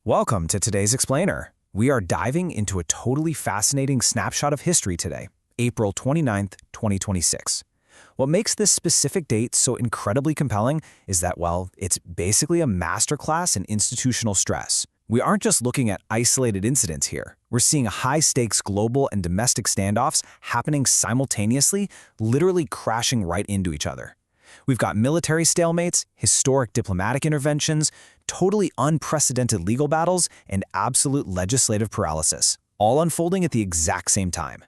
Welcome to today's Explainer. We are diving into a totally fascinating snapshot of history today, April 29th, 2026. What makes this specific date so incredibly compelling is that, well, it's basically a masterclass in institutional stress. We aren't just looking at isolated incidents here. We're seeing high-stakes global and domestic standoffs happening simultaneously, literally crashing right into each other. We've got military stalemates, historic diplomatic interventions, totally unprecedented legal battles, and absolute legislative paralysis, all unfolding at the exact same time.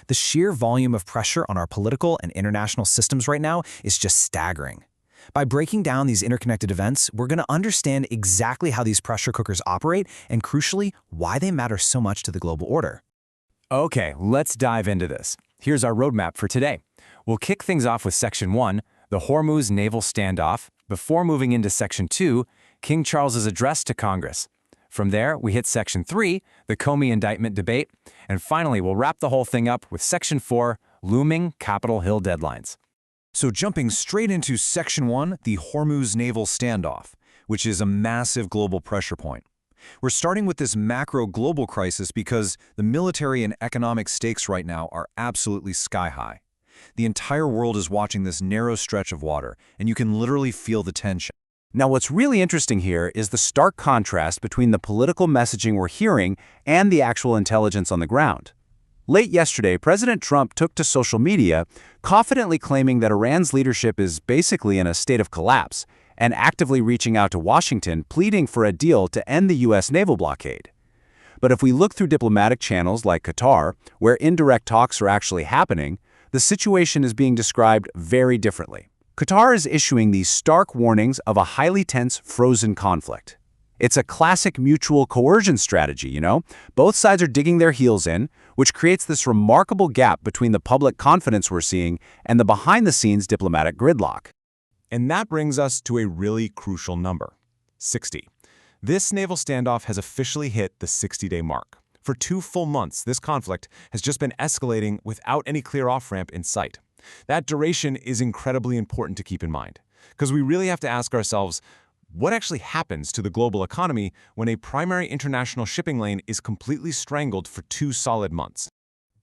The sheer volume of pressure on our political and international systems right now is just staggering. By breaking down these interconnected events, we're going to understand exactly how these pressure cookers operate and, crucially, why they matter so much to the global order. Okay, let's dive into this. Here's our roadmap for today. We'll kick things off with Section 1, the Hormuz naval standoff, before moving into Section 2, King Charles's address to Congress. From there, we hit Section 3, the Comey indictment debate, and finally, we'll wrap the whole thing up with Section 4, looming Capitol Hill deadlines. So jumping straight into Section 1, the Hormuz naval standoff, which is a massive global pressure point. We're starting with this macro global crisis because the military and economic stakes right now are absolutely sky high. The entire world is watching this narrow stretch of water, and you can literally feel the tension. Now, what's really interesting here is the stark contrast between the political messaging we're hearing and the actual intelligence on the ground. Late yesterday, President Trump took to social media, confidently claiming that Iran's leadership is basically in a state of collapse, and actively reaching out to Washington, pleading for a deal to end the U.S. naval blockade. But if we look through diplomatic channels like Qatar, where indirect talks are actually happening, the situation is being described very differently. Qatar is issuing these stark warnings of a highly tense, frozen conflict. It's a classic mutual coercion strategy, you know? Both sides are digging their heels in, which creates this remarkable gap between the public confidence we're seeing and the behind-the-scenes diplomatic gridlock. And that brings us to a really crucial number, 60. This naval standoff has officially hit the 60-day mark. For 2 full months, this conflict has just been escalating without any clear off-ramp in sight. That duration is incredibly important to keep in mind, because we really have to ask ourselves, what actually happens to the global economy when a primary international shipping lane is completely strangled for 2 solid months?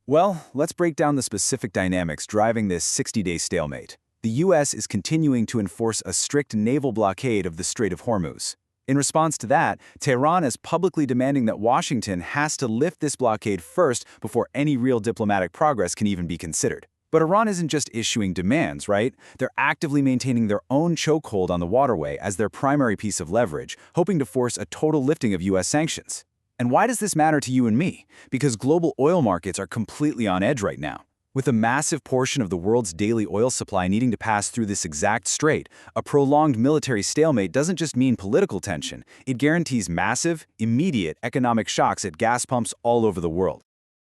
Well, let's break down the specific dynamics driving this 60-day stalemate. The U.S. is continuing to enforce a strict naval blockade of the Strait of Hormuz. In response to that, Tehran is publicly demanding that Washington has to lift this blockade first before any real diplomatic progress can even be considered. But Iran isn't just issuing demands, right? They're actively maintaining their own chokehold on the waterway as their primary piece of leverage, hoping to force a total lifting of U.S. sanctions. And why does this matter to you and me? Because global oil markets are completely on edge right now. With a massive portion of the world's daily oil supply needing to pass through this exact strait, a prolonged military stalemate doesn't just mean political tension. It guarantees massive, immediate economic shocks at gas pumps all over the world.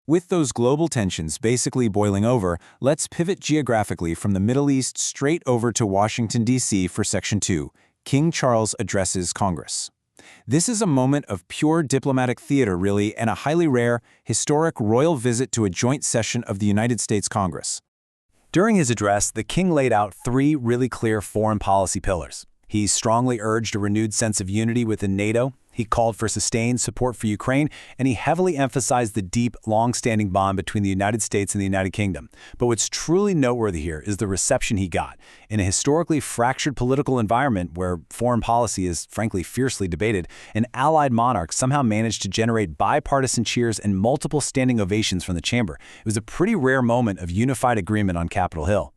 With those global tensions basically boiling over, let's pivot geographically from the Middle East straight over to Washington, D.C. for Section 2, King Charles addresses Congress. This is a moment of pure diplomatic theater, really, and a highly rare, historic royal visit to a joint session of the United States Congress. During his address, the king laid out 3 really clear foreign policy pillars. He strongly urged a renewed sense of unity within NATO. He called for sustained support for Ukraine, and he heavily emphasized the deep, long-standing bond between the United States and the United Kingdom. But what's truly noteworthy here is the reception he got. In a historically fractured political environment where foreign policy is, frankly, fiercely debated, an allied monarch somehow managed to generate bipartisan cheers and multiple standing ovations from the chamber. It was a pretty rare moment of unified agreement on Capitol Hill.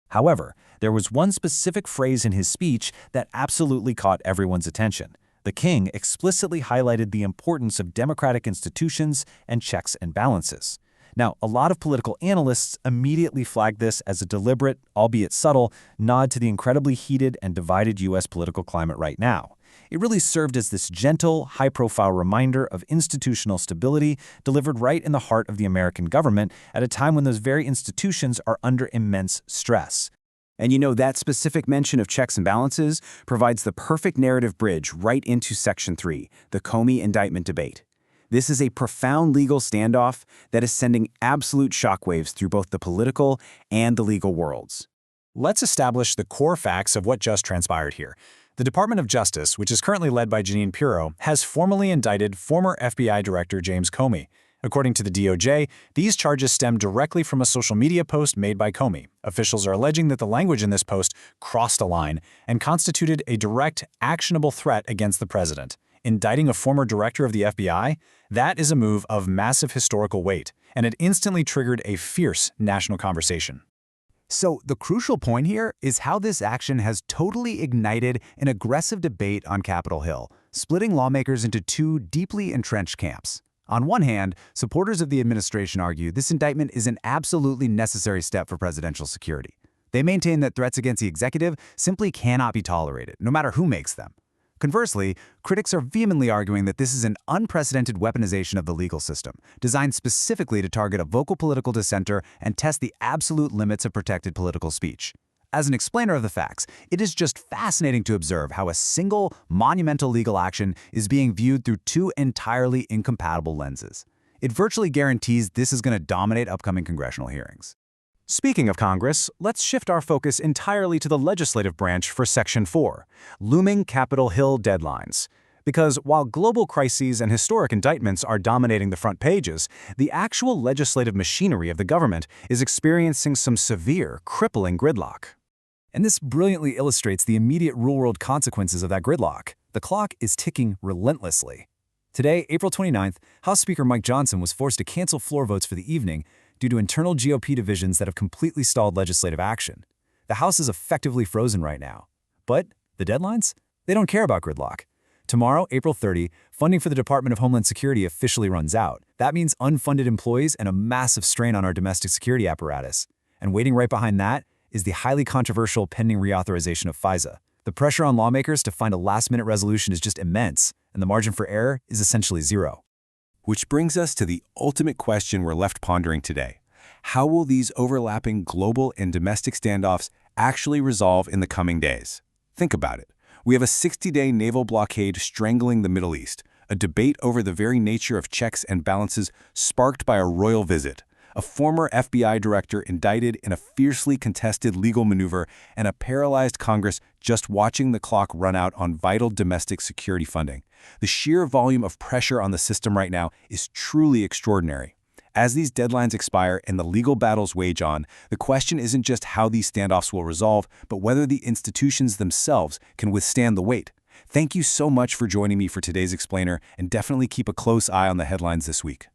However, there was one specific phrase in his speech that absolutely caught everyone's attention. The king explicitly highlighted the importance of democratic institutions and checks and balances. Now, a lot of political analysts immediately flagged this as a deliberate, albeit subtle, nod to the incredibly heated and divided U.S. political climate right now. It really served as this gentle, high-profile reminder of institutional stability delivered right in the heart of the American government at a time when those very institutions are under immense stress. And you know, that specific mention of checks and balances provides the perfect narrative bridge right into Section 3, the Comey indictment debate. This is a profound legal standoff that is sending absolute shockwaves through both the political and the legal worlds. Let's establish the core facts of what just transpired here. The Department of Justice, which is currently led by Jeanine Pirro, has formally indicted former FBI Director James Comey. According to the DOJ, these charges stem directly from a social media post made by Comey. Officials are alleging that the language in this post crossed a line and constituted a direct, actionable threat against the president. Indicting a former director of the FBI? That is a move of massive historical weight, and it instantly triggered a fierce national conversation. So the crucial point here is how this action has totally ignited an aggressive debate on Capitol Hill, splitting lawmakers into two deeply entrenched camps. On one hand, supporters of the administration argue this indictment is an absolutely necessary step for presidential security. They maintain that threats against the executive simply cannot be tolerated, no matter who makes them. Conversely, critics are vehemently arguing that this is an unprecedented weaponization of the legal system, designed specifically to target a vocal political dissenter and test the absolute limits of protected political speech. As an explainer of the facts, it is just fascinating to observe how a single, monumental legal action is being viewed through two entirely incompatible lenses. It virtually guarantees this is going to dominate upcoming congressional hearings. Speaking of Congress, let's shift our focus entirely to the legislative branch for Section 4, looming Capitol Hill deadlines. Because while global crises and historic indictments are dominating the front pages, the actual legislative machinery of the government is experiencing some severe, crippling gridlock. And this brilliantly illustrates the immediate real-world consequences of that gridlock. The clock is ticking relentlessly. Today, April 29th, House Speaker Mike Johnson was forced to cancel floor votes for the evening due to internal GOP divisions that have completely stalled legislative action. The House is effectively frozen right now. But the deadlines? They don't care about gridlock. Tomorrow, April 30, funding for the Department of Homeland Security officially runs out. That means unfunded employees and a massive strain on our domestic security apparatus. And waiting right behind that is the highly controversial pending reauthorization of FISA. The pressure on lawmakers to find a last-minute resolution is just immense, and the margin for error is essentially zero. Which brings us to the ultimate question we're left pondering today. How will these overlapping global and domestic standoffs actually resolve in the coming days? Think about it. We have a 60-day naval blockade strangling the Middle East, a debate over the very nature of checks and balances sparked by a royal visit, a former FBI director indicted in a fiercely contested legal maneuver, and a paralyzed Congress just watching the clock run out on vital domestic security funding. The sheer volume of pressure on the system right now is truly extraordinary. As these deadlines expire and the legal battles wage on, the question isn't just how these standoffs will resolve, but whether the institutions themselves can withstand the weight. Thank you so much for joining me for today's Explainer, and definitely keep a close eye on the headlines this week.